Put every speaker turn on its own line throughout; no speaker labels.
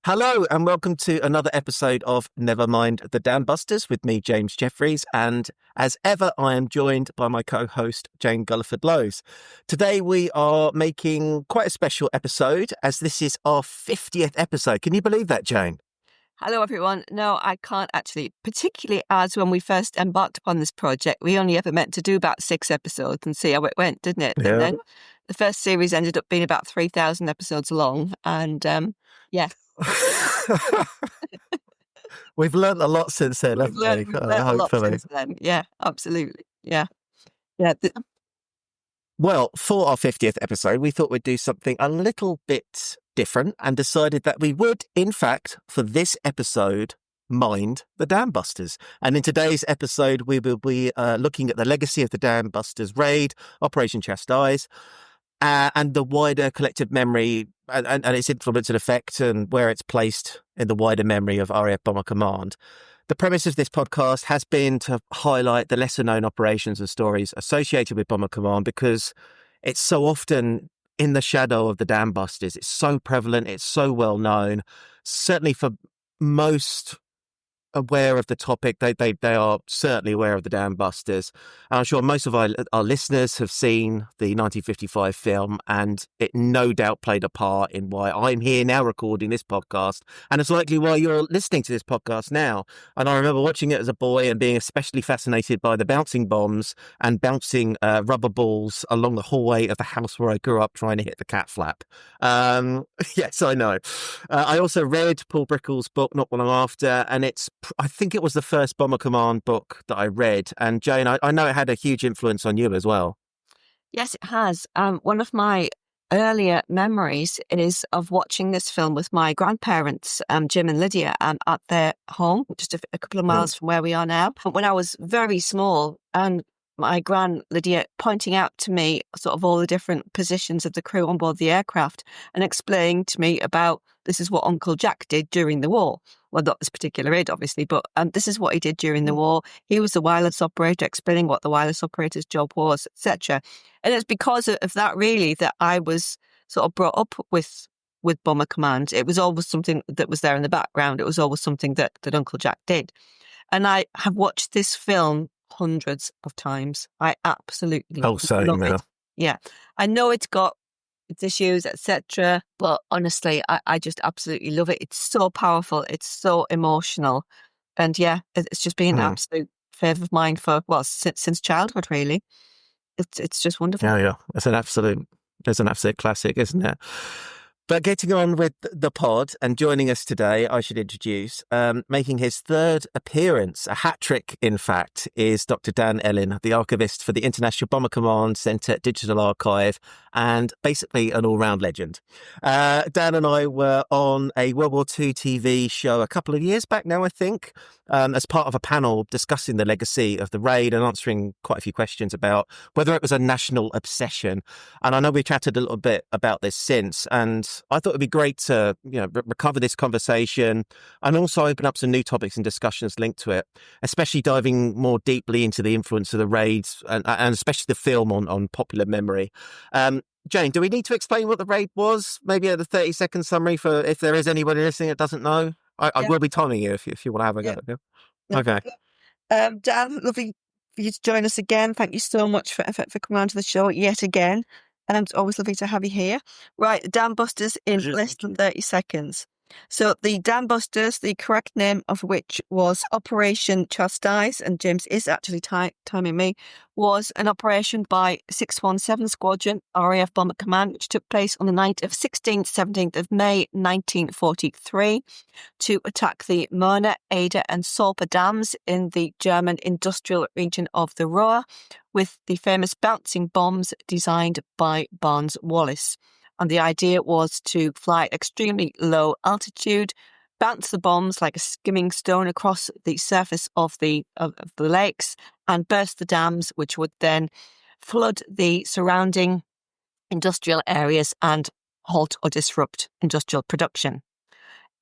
Hello and welcome to another episode of Never Mind the Dambusters with me, James Jeffries. And as ever, I am joined by my co-host, Jane Gulliford-Lowes. Today, we are making quite a special episode as this is our 50th episode. Can you believe that, Jane?
Hello, everyone. No, I can't actually, particularly as when we first embarked upon this project, we only ever meant to do about 6 episodes and see how it went, didn't it?
Yeah.
And then the first series ended up being about 3,000 episodes long. And yeah.
We've learned a lot since then, haven't we?
We've learned a lot since then. Yeah, absolutely. Yeah.
Well, for our 50th episode, we thought we'd do something a little bit different and decided that we would, in fact, for this episode, mind the Dambusters. And in today's episode, we will be looking at the legacy of the Dambusters raid, Operation Chastise, and the wider collective memory and its influence and effect and where it's placed in the wider memory of RAF Bomber Command. The premise of this podcast has been to highlight the lesser-known operations and stories associated with Bomber Command because it's so often in the shadow of the Dambusters. It's so prevalent. It's so well known. Certainly for most aware of the topic, they are certainly aware of the Dambusters. And I'm sure most of our listeners have seen the 1955 film, and it no doubt played a part in why I'm here now recording this podcast, and it's likely why you're listening to this podcast now. And I remember watching it as a boy and being especially fascinated by the bouncing bombs and bouncing rubber balls along the hallway of the house where I grew up trying to hit the cat flap. Yes, I know. I also read Paul Brickell's book Not Long After, and I think it was the first Bomber Command book that I read. And Jane, I know it had a huge influence on you as well.
Yes, it has. One of my earlier memories is of watching this film with my grandparents, Jim and Lydia, at their home, just a couple of miles from where we are now. When I was very small, and my gran Lydia pointing out to me sort of all the different positions of the crew on board the aircraft and explaining to me about this is what Uncle Jack did during the war. Well, not this particular raid, obviously, but this is what he did during the war. He was the wireless operator, explaining what the wireless operator's job was, etc. And it's because of that, really, that I was sort of brought up with Bomber Command. It was always something that was there in the background. It was always something that Uncle Jack did. And I have watched this film hundreds of times. I absolutely love it. Yeah, I know it's got its issues, etc. But honestly, I just absolutely love it. It's so powerful. It's so emotional. And yeah, it's just been an absolute favourite of mine for, well, since childhood, really. It's just wonderful.
Yeah. It's an absolute classic, isn't it? But getting on with the pod and joining us today, I should introduce, making his third appearance, a hat trick, in fact, is Dr. Dan Ellin, the archivist for the International Bomber Command Centre Digital Archive, and basically an all-round legend. Dan and I were on a World War II TV show a couple of years back now, I think, as part of a panel discussing the legacy of the raid and answering quite a few questions about whether it was a national obsession. And I know we chatted a little bit about this since, and I thought it'd be great to, recover this conversation and also open up some new topics and discussions linked to it, especially diving more deeply into the influence of the raids and especially the film on popular memory. Jane, do we need to explain what the raid was? Maybe a 30-second summary for if there is anybody listening that doesn't know. I will be timing you if you want to have a go. Yeah? Okay.
Dan, lovely for you to join us again. Thank you so much for coming on to the show yet again. And it's always lovely to have you here. Right, Dambusters in less than 30 seconds. So the Dambusters, the correct name of which was Operation Chastise, and James is actually timing me, was an operation by 617 Squadron, RAF Bomber Command, which took place on the night of 17th of May 1943 to attack the Möhne, Eder and Solper dams in the German industrial region of the Ruhr with the famous bouncing bombs designed by Barnes-Wallis. And the idea was to fly at extremely low altitude, bounce the bombs like a skimming stone across the surface of the lakes, and burst the dams, which would then flood the surrounding industrial areas and halt or disrupt industrial production.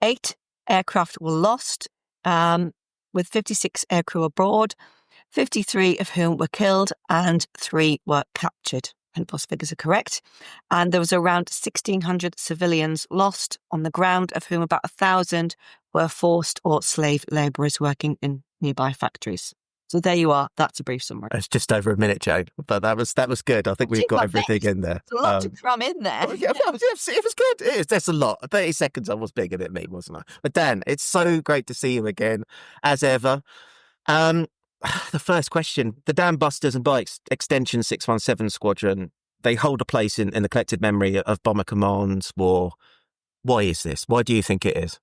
8 aircraft were lost, with 56 aircrew aboard, 53 of whom were killed and 3 were captured. Penpos figures are correct. And there was around 1,600 civilians lost on the ground, of whom about 1,000 were forced or slave labourers working in nearby factories. So there you are. That's a brief summary.
It's just over a minute, Jane, but that was good. I think we've got everything in there.
There's a lot to cram in there.
It was good. There's a lot. 30 seconds I was being a bit mean, wasn't I? But Dan, it's so great to see you again, as ever. The first question, the Dambusters and by extension 617 Squadron, they hold a place in the collective memory of Bomber Command's war. Why is this? Why do you think it is?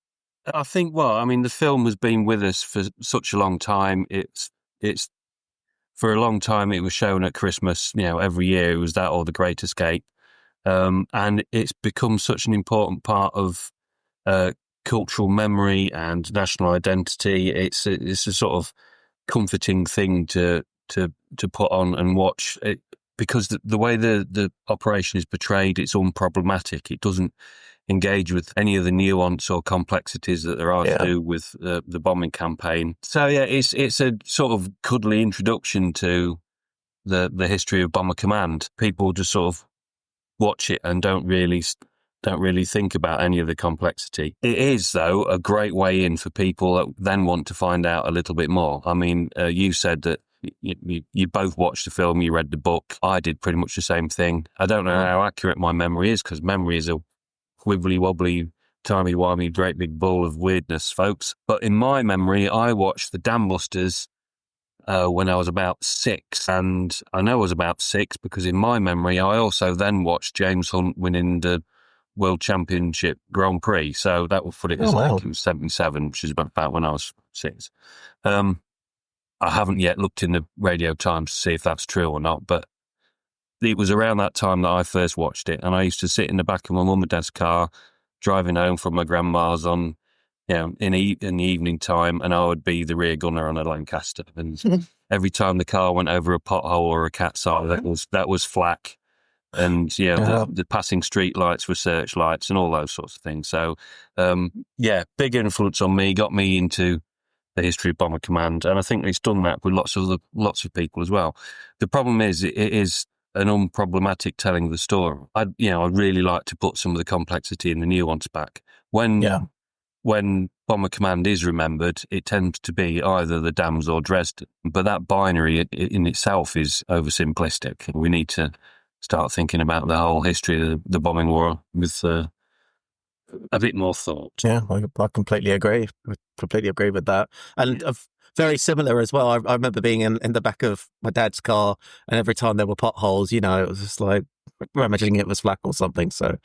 I think, the film has been with us for such a long time. It's for a long time, it was shown at Christmas, every year. It was that or The Great Escape. And it's become such an important part of cultural memory and national identity. It's a sort of comforting thing to put on and watch it, because the way the operation is portrayed, it's unproblematic. It doesn't engage with any of the nuance or complexities that there are to do with the bombing campaign. So it's a sort of cuddly introduction to the history of Bomber Command. People just sort of watch it and don't really think about any of the complexity. It is, though, a great way in for people that then want to find out a little bit more. I mean, you said that you both watched the film, you read the book. I did pretty much the same thing. I don't know how accurate my memory is, because memory is a wibbly-wobbly, timey-wimey, great big ball of weirdness, folks. But in my memory, I watched the Dambusters when I was about 6. And I know I was about 6 because in my memory, I also then watched James Hunt winning the World Championship Grand Prix. So that would put it as like it was 77, which is about when I was 6. I haven't yet looked in the Radio Times to see if that's true or not, but it was around that time that I first watched it. And I used to sit in the back of my mum and dad's car, driving home from my grandma's in the evening time, and I would be the rear gunner on a Lancaster. And every time the car went over a pothole or a cat's eye, that was flak. And the passing street lights were searchlights and all those sorts of things. So big influence on me, got me into the history of Bomber Command, and I think it's done that with lots of people as well. The problem is it is an unproblematic telling of the story. I'd really like to put some of the complexity and the nuance back. When Bomber Command is remembered, it tends to be either the Dams or Dresden, but that binary in itself is oversimplistic. We need to start thinking about the whole history of the bombing war with a bit more thought.
Yeah, I completely agree. I completely agree with that. And very similar as well. I remember being in the back of my dad's car, and every time there were potholes, it was just like, we're imagining it was flak or something. So,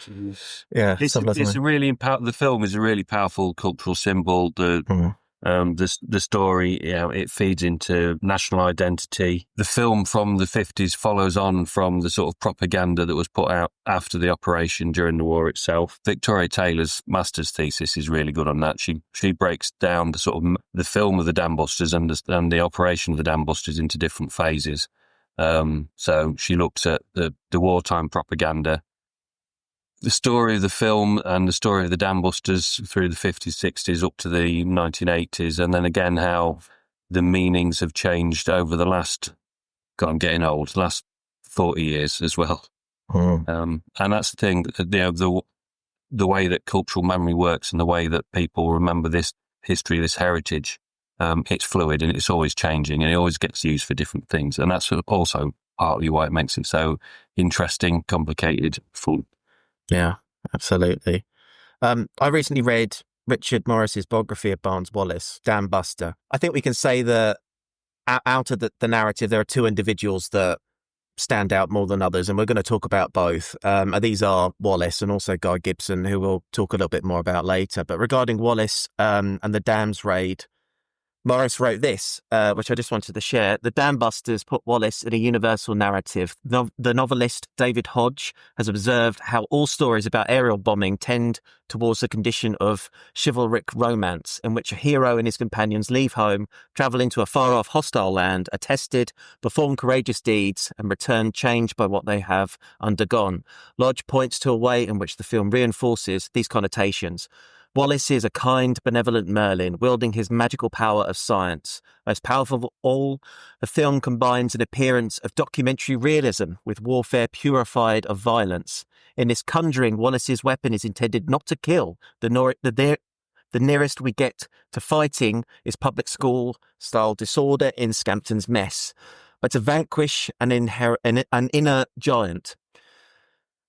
yeah.
It's a really the film is a really powerful cultural symbol. The story, it feeds into national identity. The film from the 50s follows on from the sort of propaganda that was put out after the operation during the war itself. Victoria Taylor's master's thesis is really good on that. She breaks down the sort of the film of the Dambusters and the operation of the Dambusters into different phases. So she looks at the wartime propaganda, the story of the film and the story of the Dambusters through the 50s, 60s up to the 1980s, and then again how the meanings have changed over the last 40 years as well. And that's the thing, the way that cultural memory works and the way that people remember this history, this heritage, it's fluid and it's always changing and it always gets used for different things. And that's also partly why it makes it so interesting, complicated, fun.
Yeah, absolutely. I recently read Richard Morris's biography of Barnes Wallis, Dambuster. I think we can say that out of the narrative, there are 2 individuals that stand out more than others, and we're going to talk about both. These are Wallis and also Guy Gibson, who we'll talk a little bit more about later. But regarding Wallis and the Dams raid, Morris wrote this, which I just wanted to share. The Dambusters put Wallis in a universal narrative. The novelist David Hodge has observed how all stories about aerial bombing tend towards the condition of chivalric romance, in which a hero and his companions leave home, travel into a far-off hostile land, are tested, perform courageous deeds, and return changed by what they have undergone. Lodge points to a way in which the film reinforces these connotations. Wallace is a kind, benevolent Merlin, wielding his magical power of science. Most powerful of all, the film combines an appearance of documentary realism with warfare purified of violence. In this conjuring, Wallace's weapon is intended not to kill. The nearest we get to fighting is public school-style disorder in Scampton's Mess, but to vanquish an inner giant.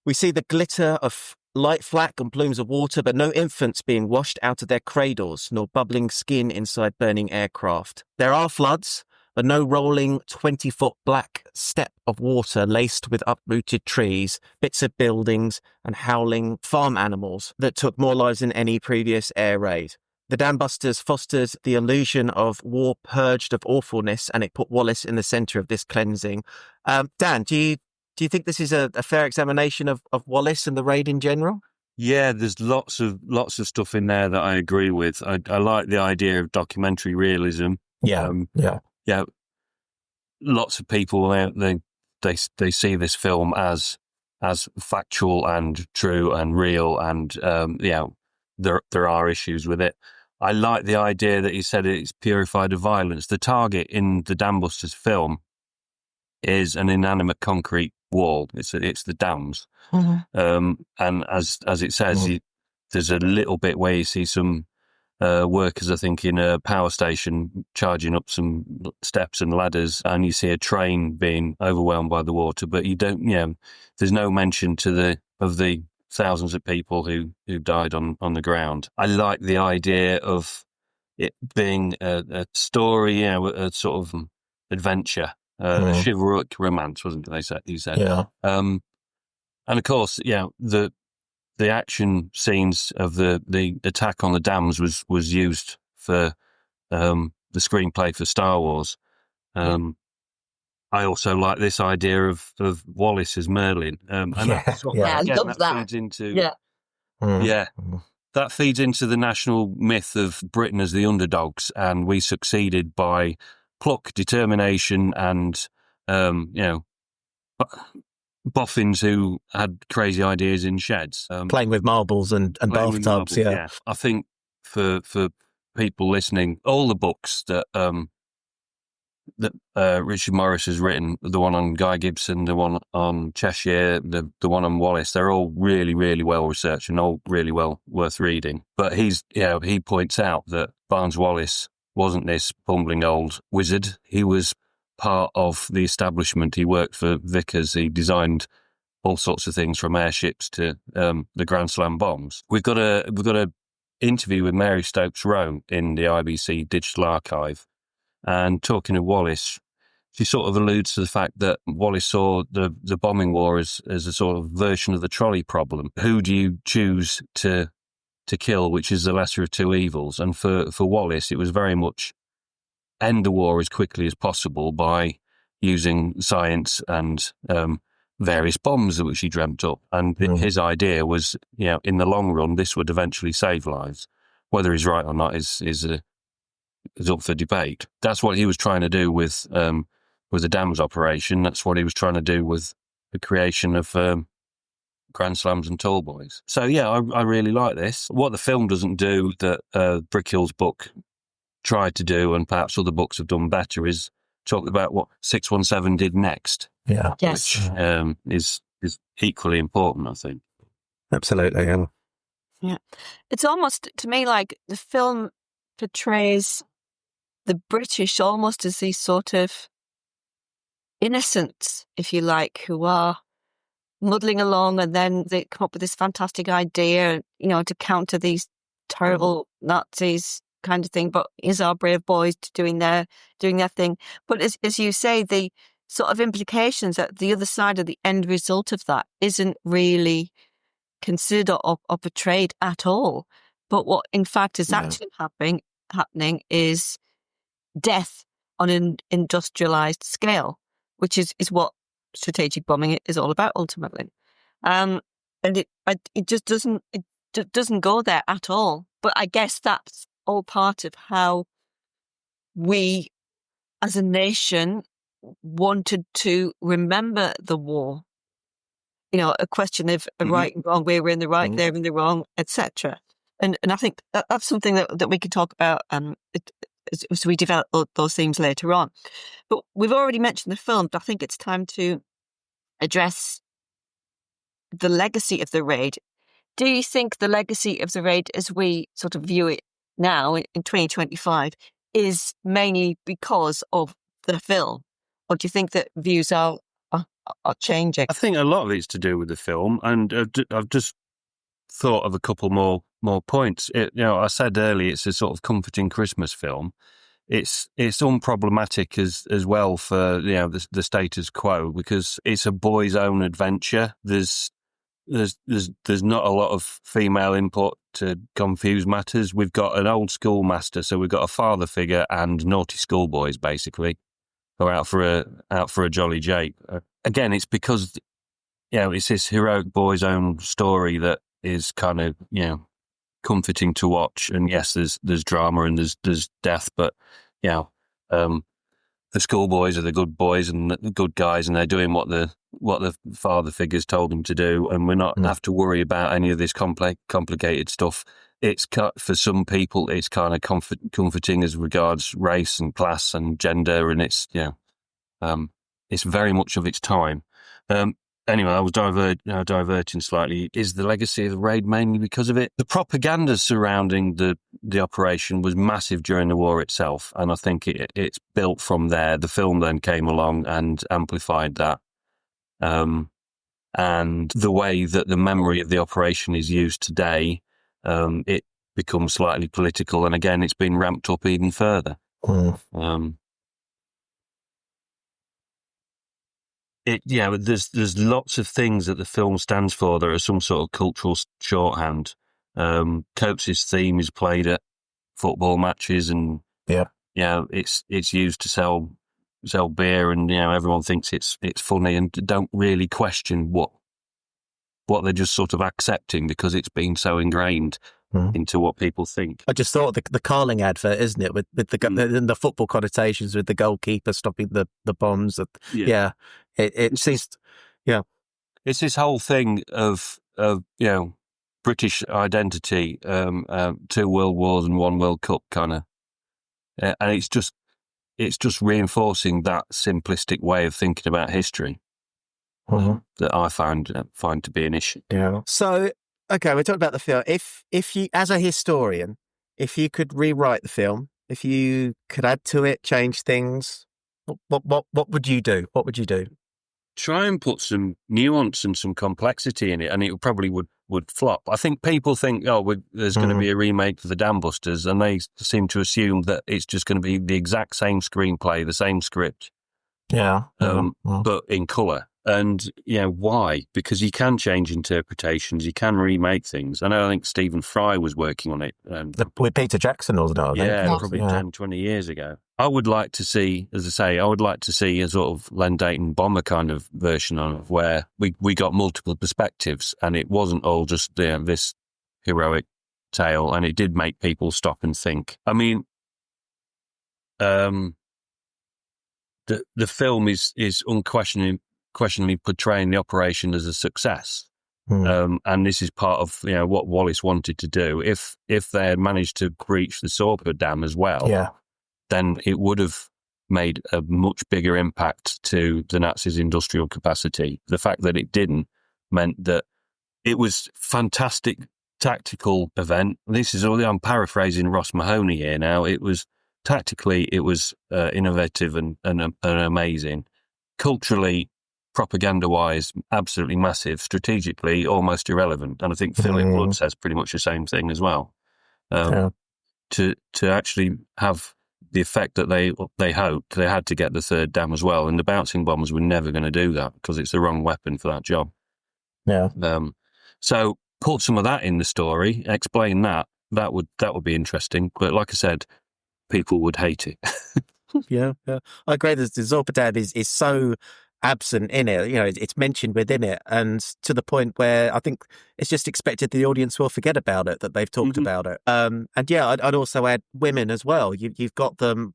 We see the glitter of light flak and plumes of water, but no infants being washed out of their cradles, nor bubbling skin inside burning aircraft. There are floods, but no rolling 20-foot black step of water laced with uprooted trees, bits of buildings, and howling farm animals that took more lives than any previous air raid. The Dambusters fostered the illusion of war purged of awfulness, and it put Wallace in the centre of this cleansing. Dan, do you think this is a fair examination of Wallace and the raid in general?
Yeah, there's lots of stuff in there that I agree with. I like the idea of documentary realism.
Yeah.
Lots of people they see this film as factual and true and real, and there are issues with it. I like the idea that he said it's purified of violence. The target in the Dambusters film is an inanimate concrete wall. It's the dams, and as it says, there's a little bit where you see some workers, I think, in a power station charging up some steps and ladders, and you see a train being overwhelmed by the water. But you don't, there's no mention of the thousands of people who died on the ground. I like the idea of it being a story, a sort of adventure. A chivalric romance, wasn't it? He said.
Yeah.
And of course, the action scenes of the attack on the dams was used for the screenplay for Star Wars. I also like this idea of Wallace as Merlin.
I love that.
Feeds into, that feeds into the national myth of Britain as the underdogs, and we succeeded by pluck, determination, and boffins who had crazy ideas in sheds,
playing with marbles and bathtubs. Yeah,
I think for people listening, all the books that Richard Morris has written, the one on Guy Gibson, the one on Cheshire, the one on Wallace, they're all really, really well researched and all really well worth reading. But he points out that Barnes Wallis wasn't this bumbling old wizard. He was part of the establishment. He worked for Vickers. He designed all sorts of things from airships to the Grand Slam bombs. We've got a interview with Mary Stopes Rowe in the IBC Digital Archive, and talking of Wallace, she sort of alludes to the fact that Wallace saw the bombing war as a sort of version of the trolley problem. Who do you choose to kill, which is the lesser of two evils? And for Wallace, it was very much end the war as quickly as possible by using science and various bombs which he dreamt up. And his idea was, in the long run, this would eventually save lives. Whether he's right or not is up for debate. That's what he was trying to do with the dams operation. That's what he was trying to do with the creation of Grand Slams and Tall Boys. So I really like this. What the film doesn't do that Brickhill's book tried to do, and perhaps other books have done better, is talk about what 617 did next.
Yeah.
Yes.
Which is equally important, I think.
Absolutely.
Yeah. It's almost, to me, like the film portrays the British almost as these sort of innocents, if you like, who are muddling along, and then they come up with this fantastic idea, to counter these terrible Nazis kind of thing. But here's our brave boys doing their thing. But as you say, the sort of implications at the other side of the end result of that isn't really considered or portrayed at all. But what in fact is actually happening is death on an industrialized scale, which is what strategic bombing is all about ultimately. And it just doesn't go there at all. But I guess that's all part of how we as a nation wanted to remember the war. A question of right and wrong, we were in the right, they're in the wrong, etc. And I think that's something that we could talk about as we develop those themes later on. But we've already mentioned the film, but I think it's time to address the legacy of the raid. Do you think the legacy of the raid, as we sort of view it now in 2025, is mainly because of the film? Or do you think that views are changing?
I think a lot of it's to do with the film, and I've just thought of a couple more points. I said earlier it's a sort of comforting Christmas film. It's unproblematic as well for the status quo, because it's a boy's own adventure. There's not a lot of female input to confuse matters. We've got an old schoolmaster, so we've got a father figure and naughty schoolboys basically who are out for a jolly jape. Again, it's because it's this heroic boy's own story that is kind of comforting to watch. And yes, there's drama and there's death, but the schoolboys are the good boys and the good guys, and they're doing what the father figures told them to do, and we're not have to worry about any of this complicated stuff. It's for some people, it's kind of comforting as regards race and class and gender, and it's very much of its time. Anyway, I was diverting slightly. Is the legacy of the raid mainly because of it? The propaganda surrounding the operation was massive during the war itself, and I think it's built from there. The film then came along and amplified that. And the way that the memory of the operation is used today, it becomes slightly political, and again, it's been ramped up even further. There's lots of things that the film stands for that are some sort of cultural shorthand. Coates' theme is played at football matches, and it's used to sell beer, and everyone thinks it's funny and don't really question what they're just sort of accepting because it's been so ingrained into what people think.
I just thought the Carling advert, isn't it, with the football connotations with the goalkeeper stopping the bombs. It seems,
it's this whole thing of British identity, 2 World Wars and 1 World Cup kind of, and it's just reinforcing that simplistic way of thinking about history that I find to be an issue.
Yeah. So, okay, we're talking about the film. If you, as a historian, if you could rewrite the film, if you could add to it, change things, what would you do? What would you do?
Try and put some nuance and some complexity in it, and it probably would flop. I think people think, there's going to be a remake for the Dambusters, and they seem to assume that it's just going to be the exact same screenplay, the same script, but in colour. And why? Because you can change interpretations, you can remake things. I think Stephen Fry was working on it.
With Peter Jackson, wasn't it?
Probably 10, 20 years ago. I would like to see, as I say, a sort of Len Dayton Bomber kind of version of where we got multiple perspectives, and it wasn't all just this heroic tale, and it did make people stop and think. I mean, the film is unquestionably portraying the operation as a success. And this is part of what Wallace wanted to do. If they had managed to breach the Sorpe Dam as well, then it would have made a much bigger impact to the Nazis' industrial capacity. The fact that it didn't meant that it was fantastic tactical event. I'm paraphrasing Ross Mahoney here now. It was tactically, it was innovative and amazing. Culturally, propaganda-wise, absolutely massive. Strategically, almost irrelevant. And I think Philip Blood says pretty much the same thing as well. To actually have the effect that they hoped, they had to get the third dam as well. And the bouncing bombers were never going to do that because it's the wrong weapon for that job.
Yeah.
So put some of that in the story, explain that. That would be interesting. But like I said, people would hate it.
Yeah. I agree. The Sorpe Dam is so absent in it. It's mentioned within it, and to the point where I think it's just expected the audience will forget about it, that they've talked about it. I'd also add women as well. You've got them.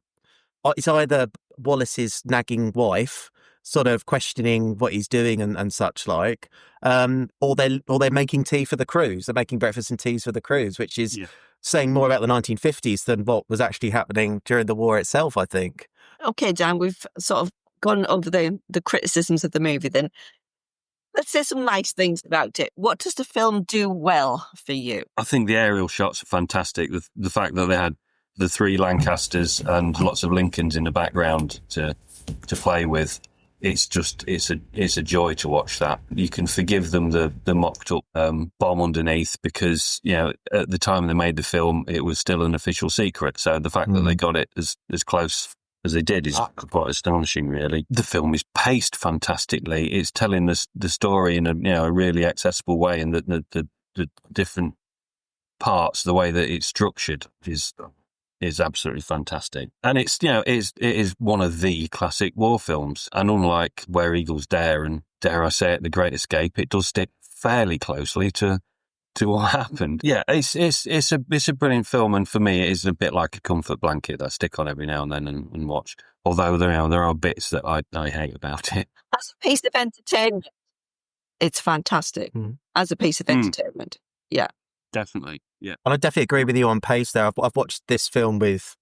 It's either Wallace's nagging wife, sort of questioning what he's doing and such like, or they're making tea for the crews. They're making breakfast and teas for the crews, which is saying more about the 1950s than what was actually happening during the war itself, I think.
Okay, Dan, we've sort of gone over the criticisms of the movie then. Let's say some nice things about it. What does the film do well for you?
I think the aerial shots are fantastic. The fact that they had the 3 Lancasters and lots of Lincolns in the background to play with, it's a joy to watch that. You can forgive them the mocked up bomb underneath because, you know, at the time they made the film, it was still an official secret. So the fact that they got it as close as they did is quite astonishing, really. The film is paced fantastically. It's telling the story in a really accessible way, and the different parts, the way that it's structured is absolutely fantastic. And it is one of the classic war films. And unlike Where Eagles Dare and, dare I say it, The Great Escape, it does stick fairly closely to what happened. Yeah, it's a brilliant film, and for me, it is a bit like a comfort blanket that I stick on every now and then and watch. Although there are bits that I hate about it.
As a piece of entertainment, it's fantastic. As a piece of entertainment, yeah,
definitely, yeah.
And I definitely agree with you on pace there. I've watched this film with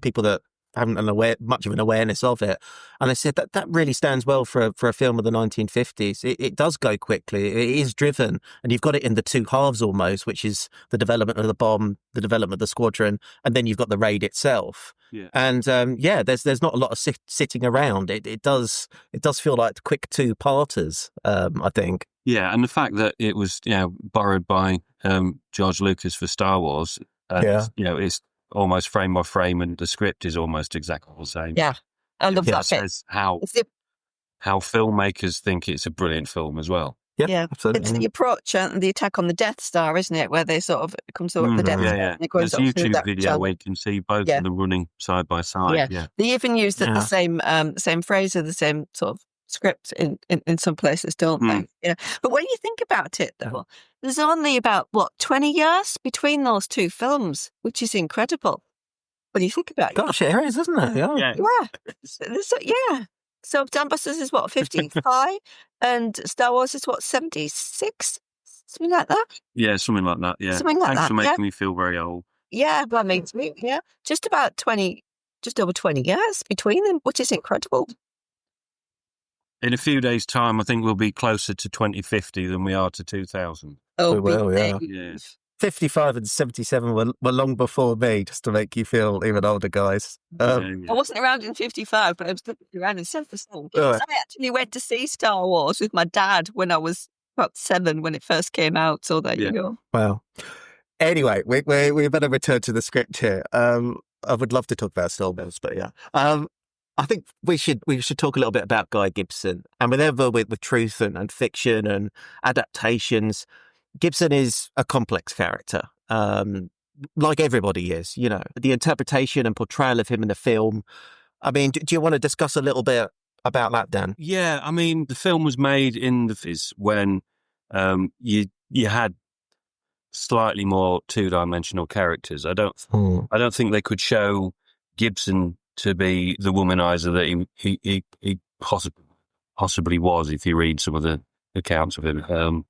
people that haven't much of an awareness of it, and they said that really stands well for a film of the 1950s. It does go quickly. It is driven, and you've got it in the 2 halves almost, which is the development of the bomb, the development of the squadron, and then you've got the raid itself.
Yeah.
And there's not a lot of sitting around. It does feel like quick 2-parters. I think.
Yeah, and the fact that it was borrowed by George Lucas for Star Wars. It's almost frame by frame, and the script is almost exactly the same.
Yeah, I love that bit.
Says how filmmakers think it's a brilliant film as well.
Yeah, absolutely.
It's the approach and the attack on the Death Star, isn't it? Where they sort of come to the Death Star.
Yeah. There's a YouTube video where you can see both of them running side by side. Yeah.
They even use the same phrase or the same sort of script in some places, don't they? Yeah. But when you think about it, though, there's only about 20 years between those 2 films, which is incredible. When you think about it,
gosh, it is, isn't it?
Yeah. So Dambusters is 55, and Star Wars is 76, something like that.
Yeah, something like that. Yeah,
something like
Thanks
that.
for making me feel very old.
Yeah, that makes me. Yeah, just over 20 years between them, which is incredible.
In a few days' time, I think we'll be closer to 2050 than we are to 2000.
Oh,
we will, yeah. 55 and 77 were long before me, just to make you feel even older, guys.
I wasn't around in 55, but I was around in 77. So I actually went to see Star Wars with my dad when I was about 7 when it first came out. So there you go.
Well, anyway, we better return to the script here. I would love to talk about Star Wars, but I think we should talk a little bit about Guy Gibson. And whenever with truth and fiction and adaptations, Gibson is a complex character, like everybody is. The interpretation and portrayal of him in the film. I mean, do you want to discuss a little bit about that, Dan?
Yeah, I mean, the film was made in the 50s when you had slightly more 2-dimensional characters. I don't think they could show Gibson to be the womanizer that he possibly was if you read some of the accounts of him.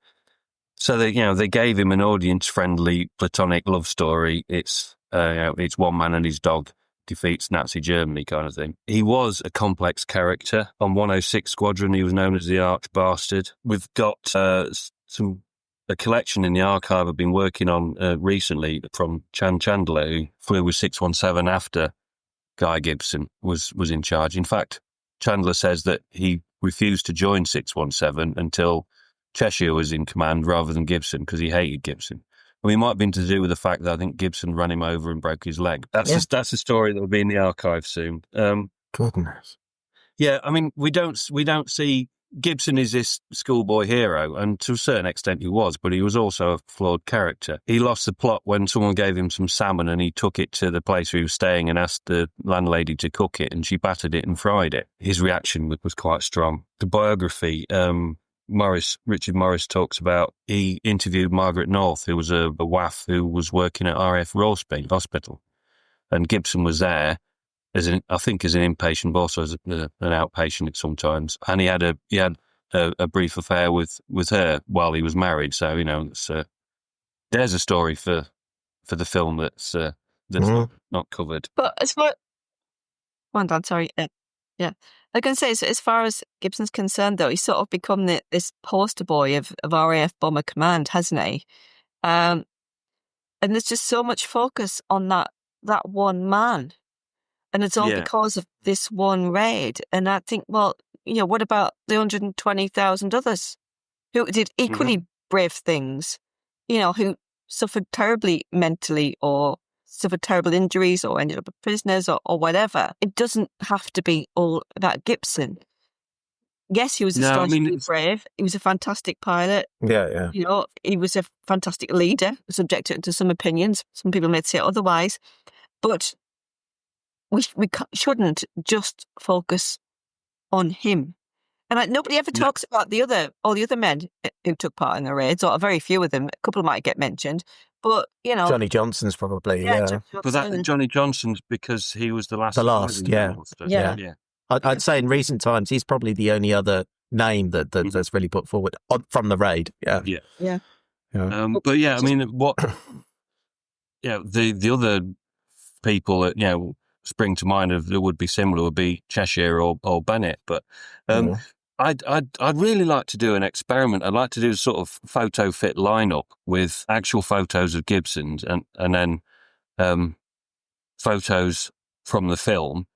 So they gave him an audience-friendly platonic love story. It's one man and his dog defeats Nazi Germany kind of thing. He was a complex character. On 106 Squadron, he was known as the Arch Bastard. We've got a collection in the archive I've been working on recently from Chandler, who flew with 617 after Guy Gibson was in charge. In fact, Chandler says that he refused to join 617 until Cheshire was in command rather than Gibson because he hated Gibson. I mean, it might have been to do with the fact that I think Gibson ran him over and broke his leg. That's a story that will be in the archive soon.
Goodness.
Yeah, I mean, we don't see Gibson is this schoolboy hero, and to a certain extent he was, but he was also a flawed character. He lost the plot when someone gave him some salmon and he took it to the place where he was staying and asked the landlady to cook it, and she battered it and fried it. His reaction was quite strong. The biography, Richard Morris talks about, he interviewed Margaret North, who was a WAF who was working at RAF Royal Spain Hospital, and Gibson was there, I think as an inpatient, but also as an outpatient sometimes. And he had a brief affair with her while he was married. So there's a story for the film that's not covered.
But as far, one, Dan, sorry, yeah, I can say as far as Gibson's concerned, though, he's sort of become this poster boy of RAF Bomber Command, hasn't he? And there's just so much focus on that one man. And it's all because of this one raid. And I think, well, what about the 120,000 others who did equally brave things, who suffered terribly mentally or suffered terrible injuries or ended up prisoners or whatever. It doesn't have to be all about Gibson. Yes, he was astonishingly brave. He was a fantastic pilot.
Yeah.
He was a fantastic leader, subject to some opinions. Some people may say otherwise. But we shouldn't just focus on him. And nobody ever talks about all the other men who took part in the raids, or very few of them. A couple might get mentioned, but
Johnny Johnson's probably
But that Johnny Johnson's because he was the last.
The last, yeah. I'd say in recent times he's probably the only other name that's really put forward from the raid. Yeah.
But I mean, what? The other people that spring to mind that would be similar would be Cheshire or Bennett. But I'd really like to do an experiment. I'd like to do a sort of photo fit lineup with actual photos of Gibson's and then photos from the film,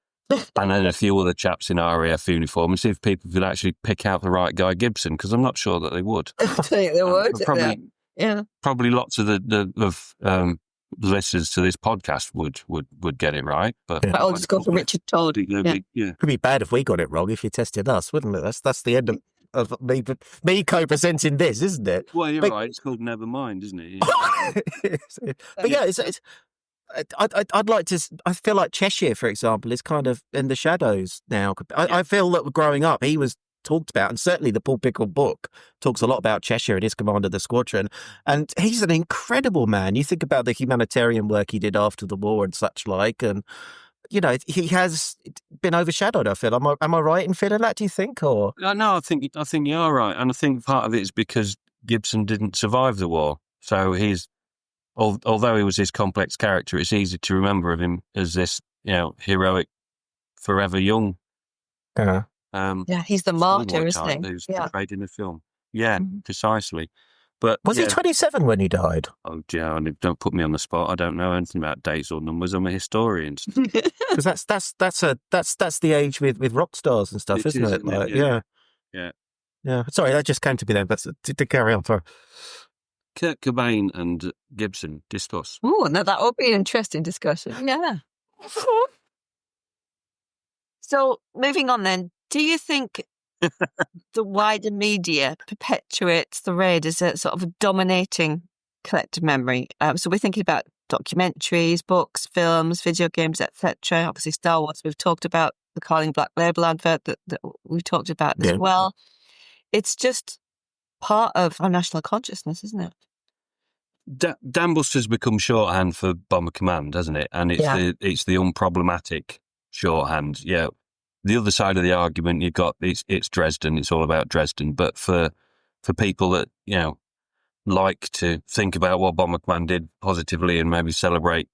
and then a few other chaps in RAF uniform, and see if people could actually pick out the right Guy Gibson, because I'm not sure that they would.
I think they would.
Probably lots of the listeners to this podcast would get it right, but
I'll just go for Richard Todd.
It'd be bad if we got it wrong if you tested us, wouldn't it? That's the end of me co-presenting this, isn't it?
Well, you're right. It's called Nevermind, isn't it?
But I'd like to. I feel like Cheshire, for example, is kind of in the shadows now. I feel that growing up, he was talked about, and certainly the Paul Pickle book talks a lot about Cheshire and his command of the squadron, and he's an incredible man. You think about the humanitarian work he did after the war and such like, and he has been overshadowed, I feel. Am I right in feeling that, do you think? Or
no, I think you are right, and I think part of it is because Gibson didn't survive the war, so although he was this complex character, it's easy to remember of him as this heroic, forever young.
He's the martyr, isn't he?
Who's portrayed in the film. Yeah, precisely. But
was he 27 when he died?
Oh, yeah, don't put me on the spot. I don't know anything about dates or numbers. I'm a historian.
Because that's the age with rock stars and stuff, isn't it? Yeah. Sorry, that just came to me then. But to carry on, sorry.
Kurt Cobain and Gibson discuss.
Oh, now that would be an interesting discussion. Yeah. So, moving on then, do you think the wider media perpetuates the raid as a sort of a dominating collective memory? So we're thinking about documentaries, books, films, video games, etc. Obviously, Star Wars, we've talked about the Carling Black Label advert that we've talked about as well. It's just part of our national consciousness, isn't it?
Dambusters become shorthand for Bomber Command, hasn't it? And it's the unproblematic shorthand. Yeah. The other side of the argument, you've got it's Dresden. It's all about Dresden. But for people that like to think about what Bomber Command did positively and maybe celebrate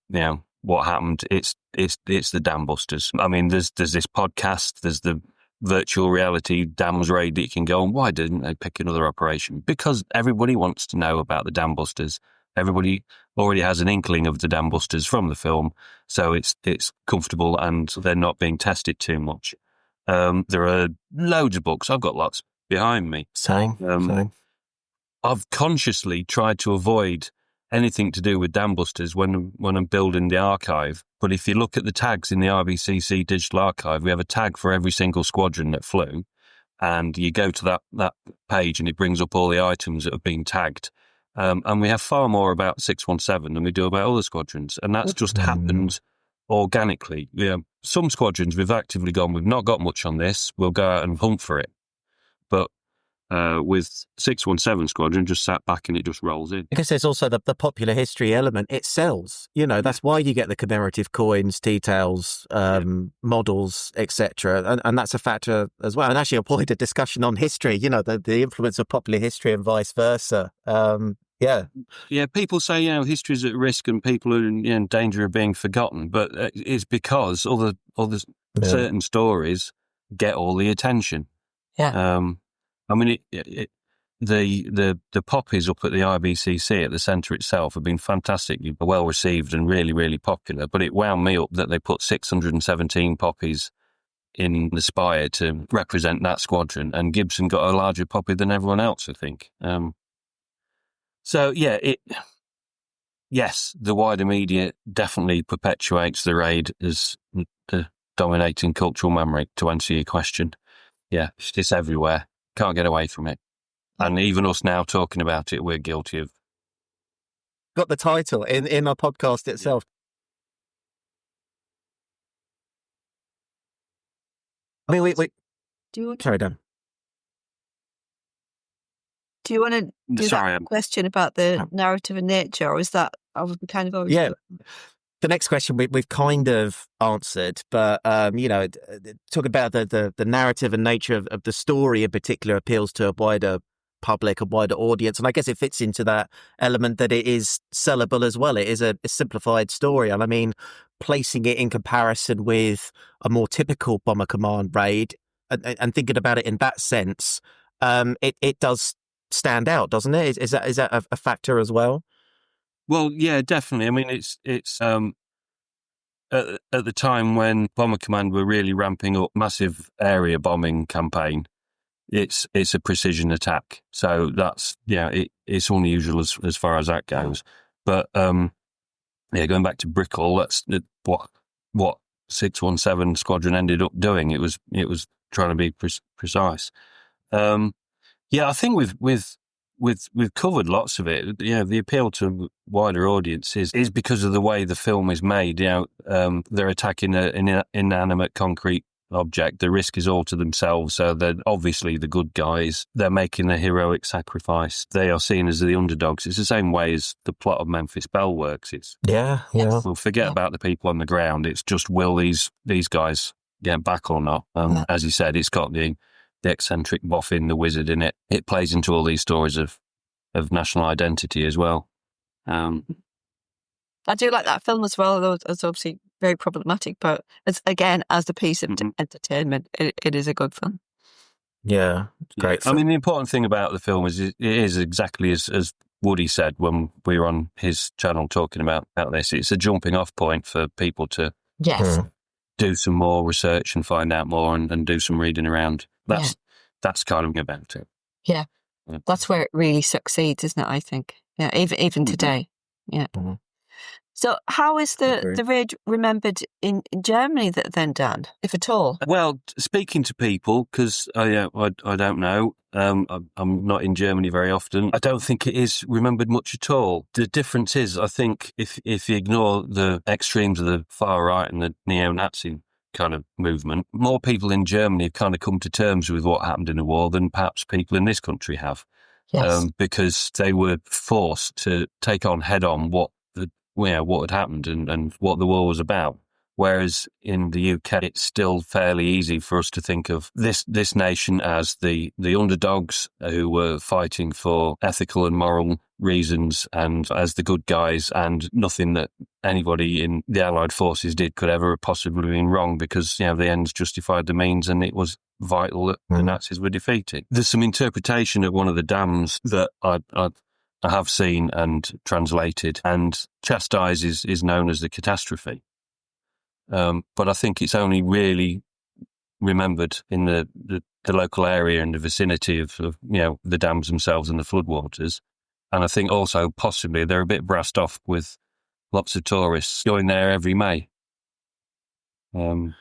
what happened, it's the Dambusters. I mean, there's this podcast. There's the virtual reality Dams raid that you can go on. Why didn't they pick another operation? Because everybody wants to know about the Dambusters. Everybody already has an inkling of the Dambusters from the film, so it's comfortable and they're not being tested too much. There are loads of books. I've got lots behind me.
Same.
I've consciously tried to avoid anything to do with Dambusters when I'm building the archive. But if you look at the tags in the RBCC Digital Archive, we have a tag for every single squadron that flew, and you go to that page and it brings up all the items that have been tagged. And we have far more about 617 than we do about other squadrons. And that's just happened organically. Some squadrons we've actively gone, we've not got much on this, we'll go out and hunt for it. But with 617 Squadron, just sat back and it just rolls in.
I guess there's also the popular history element. It sells, that's why you get the commemorative coins, details, models, etc. And that's a factor as well. And actually, a point of discussion on history, the influence of popular history and vice versa.
Yeah, people say, history's at risk and people are in danger of being forgotten, but it's because other certain stories get all the attention.
Yeah.
I mean, the poppies up at the IBCC at the centre itself have been fantastically well received and really, really popular. But it wound me up that they put 617 poppies in the spire to represent that squadron, and Gibson got a larger poppy than everyone else, I think. Yes, the wider media definitely perpetuates the raid as the dominating cultural memory. To answer your question, it's everywhere. Can't get away from it. And even us now talking about it, we're guilty of.
Got the title in our podcast itself. I mean, sorry, Dan.
Do you want to do that question about the narrative and nature, or is that we kind of always?
Yeah. The next question we've kind of answered, but talk about the narrative and nature of the story in particular appeals to a wider public, a wider audience, and I guess it fits into that element that it is sellable as well. It is a simplified story, and I mean, placing it in comparison with a more typical Bomber Command raid, and thinking about it in that sense, it does stand out, doesn't it? Is that a factor as well?
Well, yeah, definitely. I mean, it's at the time when Bomber Command were really ramping up massive area bombing campaign. It's a precision attack, so that's it's unusual as far as that goes. But going back to Brickell, that's what 617 Squadron ended up doing. It was trying to be precise. I think we've covered lots of it. The appeal to wider audiences is because of the way the film is made. They're attacking an inanimate concrete object. The risk is all to themselves, so they're obviously the good guys. They're making a heroic sacrifice. They are seen as the underdogs. It's the same way as the plot of Memphis Belle works. It's we'll forget about the people on the ground. It's just, will these guys get back or not? As you said, it's got the eccentric boffin, the wizard in it. It plays into all these stories of national identity as well.
I do like that film as well, though it's obviously very problematic, but as a piece of entertainment, it is a good film.
Yeah, great.
I mean, the important thing about the film is it is exactly as Woody said when we were on his channel talking about this. It's a jumping off point for people to do some more research and find out more and do some reading around. That's kind of about it.
Yeah. That's where it really succeeds, isn't it, I think? Yeah, even today. Yeah. Mm-hmm. So how is the raid remembered in Germany then, Dan, if at all?
Well, speaking to people, because I don't know, I'm not in Germany very often, I don't think it is remembered much at all. The difference is, I think, if you ignore the extremes of the far right and the neo-Nazi kind of movement, more people in Germany have kind of come to terms with what happened in the war than perhaps people in this country have.
Yes.
Because they were forced to take on head on what had happened and what the war was about. Whereas in the UK, it's still fairly easy for us to think of this nation as the underdogs who were fighting for ethical and moral reasons and as the good guys, and nothing that anybody in the Allied forces did could ever have possibly been wrong because, the ends justified the means and it was vital that the Nazis were defeated. There's some interpretation of one of the dams that I have seen and translated, and Chastise is known as the catastrophe. But I think it's only really remembered in the local area and the vicinity of the dams themselves and the floodwaters. And I think also possibly they're a bit brassed off with lots of tourists going there every May. I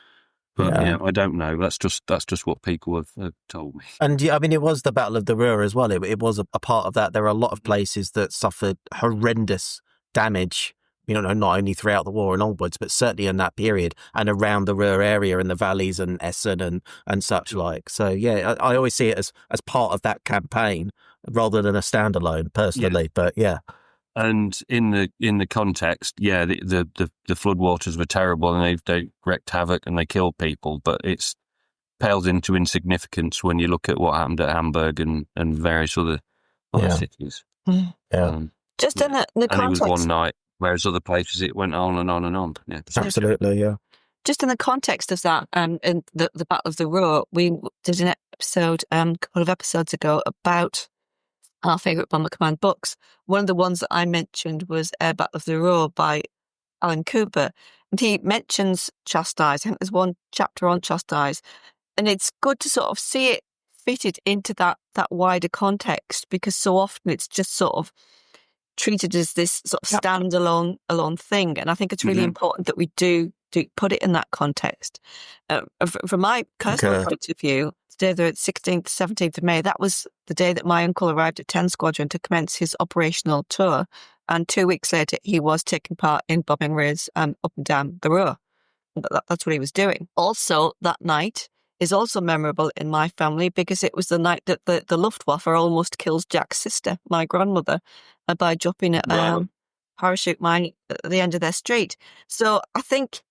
don't know. That's just what people have told me.
And I mean, it was the Battle of the Ruhr as well. It was a part of that. There are a lot of places that suffered horrendous damage not only throughout the war and onwards, but certainly in that period and around the Ruhr area and the valleys and Essen and such like. So, yeah, I always see it as part of that campaign rather than a standalone personally. Yeah. But, yeah.
And in the context, the floodwaters were terrible and they wreaked havoc and they killed people, but it's pales into insignificance when you look at what happened at Hamburg and various other cities.
Yeah.
Just in the context.
And it was one night, whereas other places it went on and on and on. Yeah.
Absolutely, yeah.
Just in the context of that, in the Battle of the Ruhr, we did an episode a couple of episodes ago about our favourite Bomber Command books. One of the ones that I mentioned was Battle of the Ruhr by Alan Cooper. And he mentions Chastise. I think there's one chapter on Chastise. And it's good to sort of see it fitted into that wider context, because so often it's just sort of treated as this sort of standalone thing. And I think it's really important that we do put it in that context. From my personal point of view, today, the 16th, 17th of May, that was the day that my uncle arrived at 10 Squadron to commence his operational tour. And 2 weeks later, he was taking part in bombing raids up and down the Ruhr. That's what he was doing. Also, that night is also memorable in my family because it was the night that the Luftwaffe almost kills Jack's sister, my grandmother, by dropping a parachute mine at the end of their street. So I think,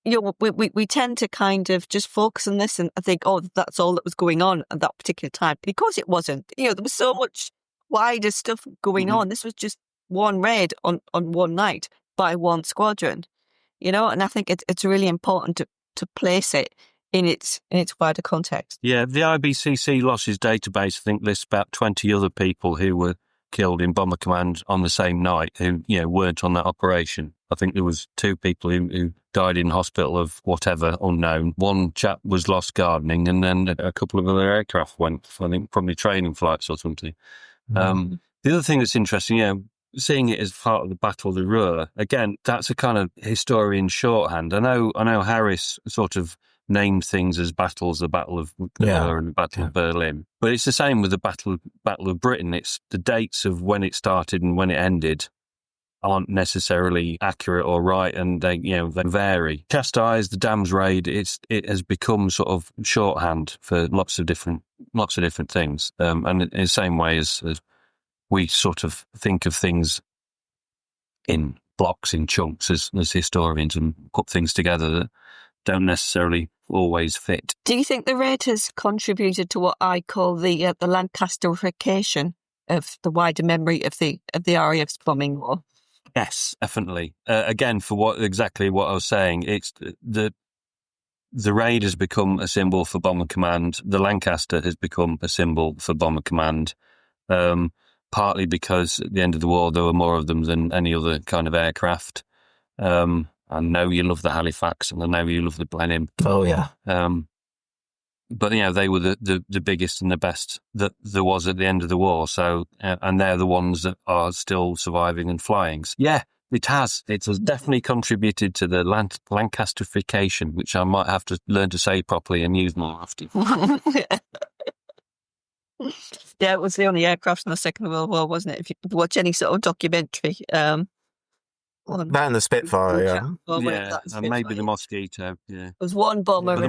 we tend to kind of just focus on this and think, oh, that's all that was going on at that particular time. Because it wasn't. There was so much wider stuff going on. This was just one raid on one night by one squadron. And I think it's really important to place it in its wider context.
Yeah, the IBCC losses database, I think, lists about 20 other people who were killed in Bomber Command on the same night who, weren't on that operation. I think there was 2 people who died in hospital of whatever, unknown. One chap was lost gardening, and then a couple of other aircraft went, I think, probably training flights or something. The other thing that's interesting, seeing it as part of the Battle of the Ruhr, again, that's a kind of historian shorthand. I know Harris sort of named things as battles, the Battle of Ruhr and the Battle of Berlin. But it's the same with the Battle of Britain. It's the dates of when it started and when it ended aren't necessarily accurate or right, and they vary. Chastise, the Dams raid, it has become sort of shorthand for lots of different things. And in the same way as we sort of think of things in blocks, in chunks as historians, and put things together that don't necessarily always fit.
Do you think the raid has contributed to what I call the Lancasterification of the wider memory of the RAF's bombing war?
Yes, definitely. Again, for what I was saying, it's the raid has become a symbol for Bomber Command. The Lancaster has become a symbol for Bomber Command, partly because at the end of the war there were more of them than any other kind of aircraft. I know you love the Halifax, and I know you love the Blenheim.
Oh yeah.
But they were the biggest and the best that there was at the end of the war. So, and they're the ones that are still surviving and flying. So, yeah, it has. It has definitely contributed to the Lancasterification, which I might have to learn to say properly and use more often.
Yeah, it was the only aircraft in the Second World War, wasn't it? If you watch any sort of documentary.
That and the Spitfire,
and maybe the Mosquito. Yeah,
there was one bomber.
But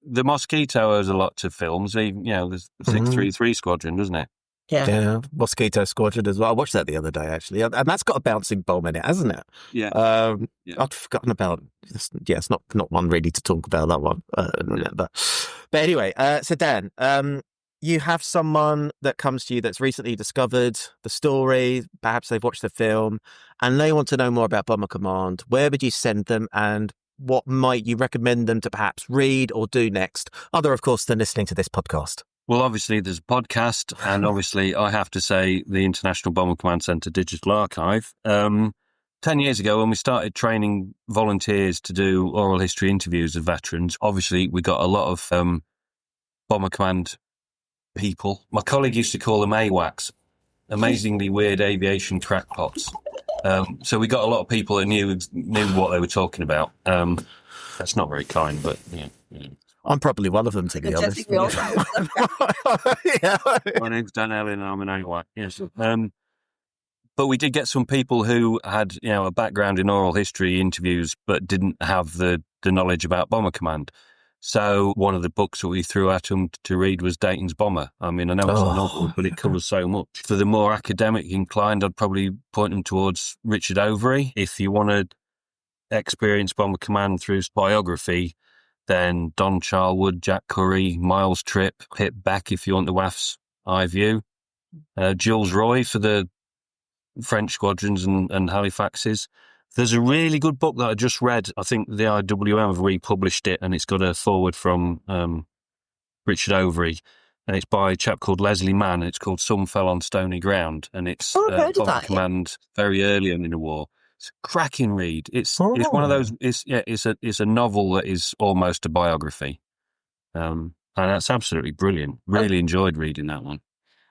the Mosquito owes a lot to films. Even there's 633 Squadron, doesn't it?
Yeah, Mosquito Squadron as well. I watched that the other day actually, and that's got a bouncing bomb in it, hasn't it?
Yeah.
I'd forgotten about. It's not one really to talk about that one. But anyway, so Dan, you have someone that comes to you that's recently discovered the story, perhaps they've watched the film, and they want to know more about Bomber Command. Where would you send them, and what might you recommend them to perhaps read or do next, other, of course, than listening to this podcast?
Well, obviously, there's a podcast, and obviously, I have to say, the International Bomber Command Centre Digital Archive. 10 years ago, when we started training volunteers to do oral history interviews of veterans, obviously, we got a lot of Bomber Command people. My colleague used to call them AWACS, amazingly weird aviation crackpots. So we got a lot of people that knew what they were talking about. That's not very kind, but yeah.
I'm probably one of them, to be honest.
My name's Dan Ellin, and I'm an AWAC. Yes. But we did get some people who had, a background in oral history interviews, but didn't have the knowledge about Bomber Command. So one of the books that we threw at them to read was Dayton's Bomber. I mean, I know it's a novel, but it covers so much. For the more academic inclined, I'd probably point them towards Richard Overy. If you want to experience Bomber Command through biography, then Don Charlwood, Jack Curry, Miles Tripp, Pip Beck if you want the WAF's eye view, Jules Roy for the French squadrons and Halifaxes. There's a really good book that I just read. I think the IWM have republished it, and it's got a foreword from Richard Overy, and it's by a chap called Leslie Mann. It's called Some Fell on Stony Ground, and it's Bomber Command very early on in the war. It's a cracking read. It's one of those. It's a novel that is almost a biography, and that's absolutely brilliant. Really enjoyed reading that one.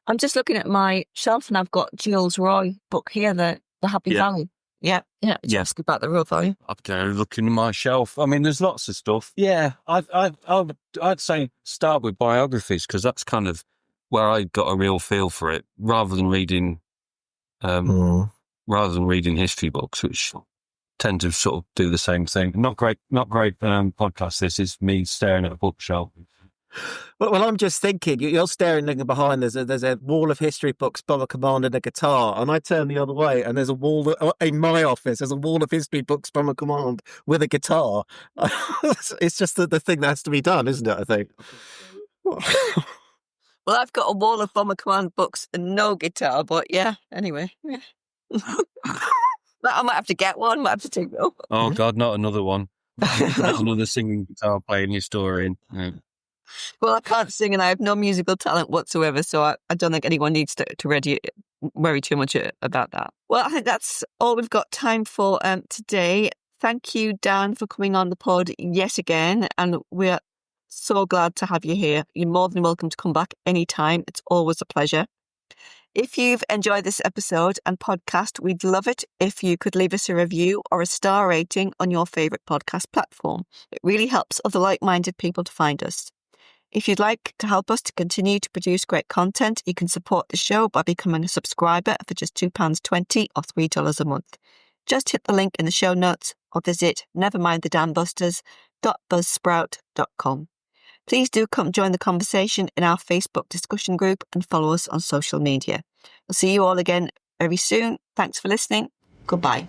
I'm just looking at my shelf, and I've got Jules Roy book here, the Happy Valley. Yeah. Ask about the Royal Valley.
I'm going to look in my shelf. I mean, there's lots of stuff. Yeah, I'd say start with biographies because that's kind of where I got a real feel for it, rather than reading history books, which tend to sort of do the same thing. Not great podcast. This is me staring at a bookshelf.
Well, I'm just thinking, you're looking behind, there's a wall of history books, Bomber Command and a guitar, and I turn the other way and there's a wall, in my office, there's a wall of history books, Bomber Command, with a guitar. It's just the thing that has to be done, isn't it, I think?
Well, I've got a wall of Bomber Command books and no guitar, but anyway. Yeah. I might have to get one, might have to take it up.
Oh, God, not another one. Not another singing guitar playing historian. No.
Well, I can't sing and I have no musical talent whatsoever, so I don't think anyone needs to worry too much about that. Well, I think that's all we've got time for today. Thank you, Dan, for coming on the pod yet again, and we're so glad to have you here. You're more than welcome to come back anytime. It's always a pleasure. If you've enjoyed this episode and podcast, we'd love it if you could leave us a review or a star rating on your favourite podcast platform. It really helps other like-minded people to find us. If you'd like to help us to continue to produce great content, you can support the show by becoming a subscriber for just £2.20 or $3 a month. Just hit the link in the show notes or visit nevermindthedambusters.buzzsprout.com. Please do come join the conversation in our Facebook discussion group and follow us on social media. We'll see you all again very soon. Thanks for listening. Goodbye.